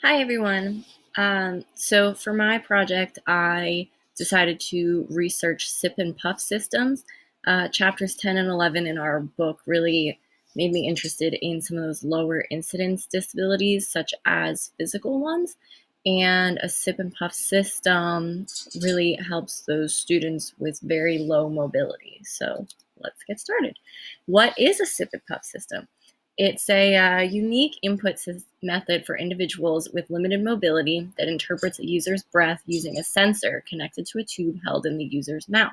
Hi, everyone. So for my project, I decided to research sip and puff systems. Chapters 10 and 11 in our book really made me interested in some of those lower incidence disabilities, such as physical ones. And a sip and puff system really helps those students with very low mobility. So let's get started. What is a sip and puff system? It's a unique input method for individuals with limited mobility that interprets a user's breath using a sensor connected to a tube held in the user's mouth.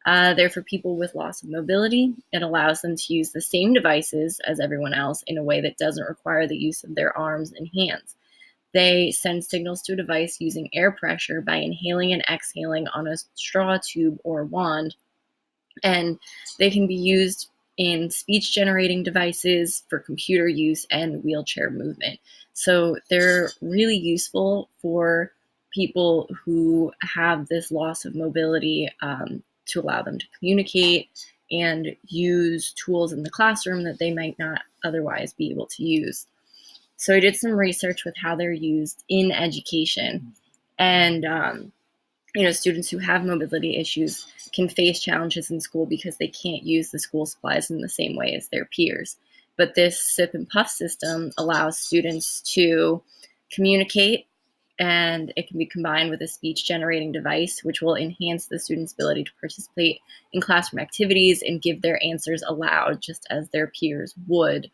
They're for people with loss of mobility. It allows them to use the same devices as everyone else in a way that doesn't require the use of their arms and hands. They send signals to a device using air pressure by inhaling and exhaling on a straw tube or wand, and they can be used in speech generating devices for computer use and wheelchair movement. So they're really useful for people who have this loss of mobility, to allow them to communicate and use tools in the classroom that they might not otherwise be able to use. So I did some research with how they're used in education, and students who have mobility issues can face challenges in school because they can't use the school supplies in the same way as their peers. But this sip and puff system allows students to communicate, and it can be combined with a speech generating device, which will enhance the student's ability to participate in classroom activities and give their answers aloud, just as their peers would.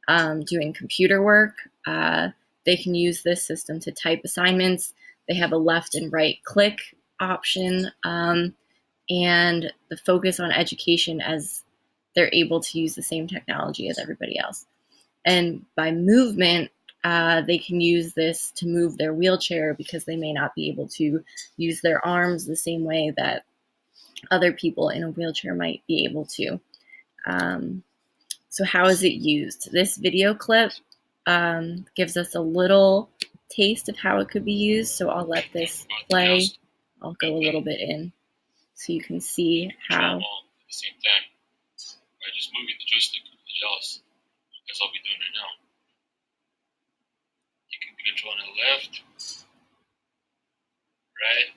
Doing computer work, they can use this system to type assignments. They have a left and right click option, and the focus on education as they're able to use the same technology as everybody else. And by movement, they can use this to move their wheelchair because they may not be able to use their arms the same way that other people in a wheelchair might be able to. So how is it used? This video clip gives us a little taste of how it could be used. So I'll let this play. I'll go a little bit in so you can see how. At the same time, by just moving the joystick of the jaws, as I'll be doing right now. You can be controlling the left, right,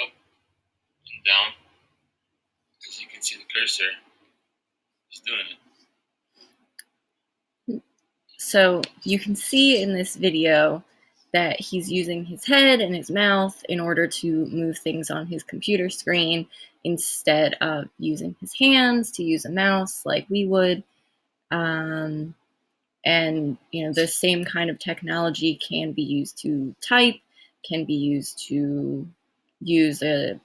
up, and down. As you can see, the cursor is doing it. So you can see in this video that he's using his head and his mouth in order to move things on his computer screen instead of using his hands to use a mouse like we would. And the same kind of technology can be used to type, can be used to use a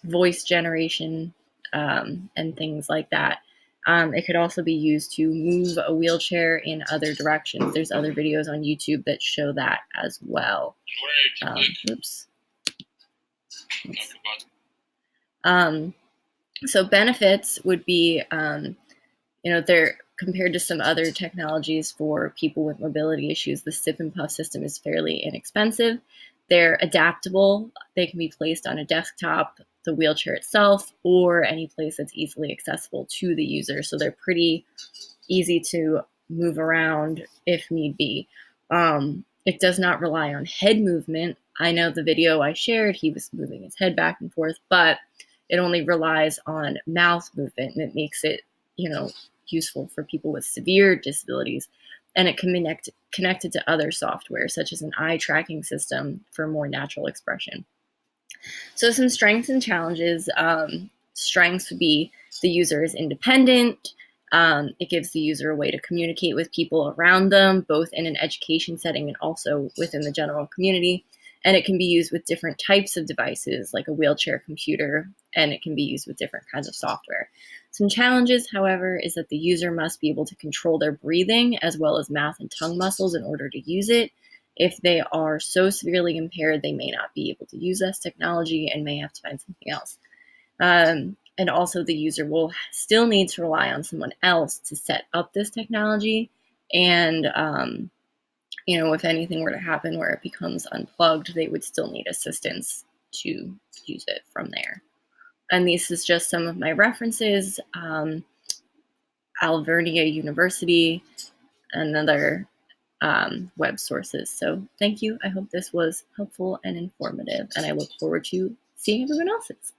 voice generation, and things like that. It could also be used to move a wheelchair in other directions. There's other videos on YouTube that show that as well. Oops. So benefits would be, they're compared to some other technologies for people with mobility issues. The sip and puff system is fairly inexpensive. They're adaptable. They can be placed on a desktop, the wheelchair itself, or any place that's easily accessible to the user. So they're pretty easy to move around if need be. It does not rely on head movement. I know the video I shared, he was moving his head back and forth, but it only relies on mouth movement, and it makes it, useful for people with severe disabilities. And it can be connected to other software, such as an eye tracking system for more natural expression. So some strengths and challenges. Strengths would be the user is independent. It gives the user a way to communicate with people around them, both in an education setting and also within the general community. And it can be used with different types of devices, like a wheelchair computer, and it can be used with different kinds of software. Some challenges, however, is that the user must be able to control their breathing as well as mouth and tongue muscles in order to use it. If they are so severely impaired, they may not be able to use this technology and may have to find something else. And also the user will still need to rely on someone else to set up this technology. And, if anything were to happen where it becomes unplugged, they would still need assistance to use it from there. And this is just some of my references. Alvernia University, another web sources. So thank you. I hope this was helpful and informative, and I look forward to seeing everyone else's.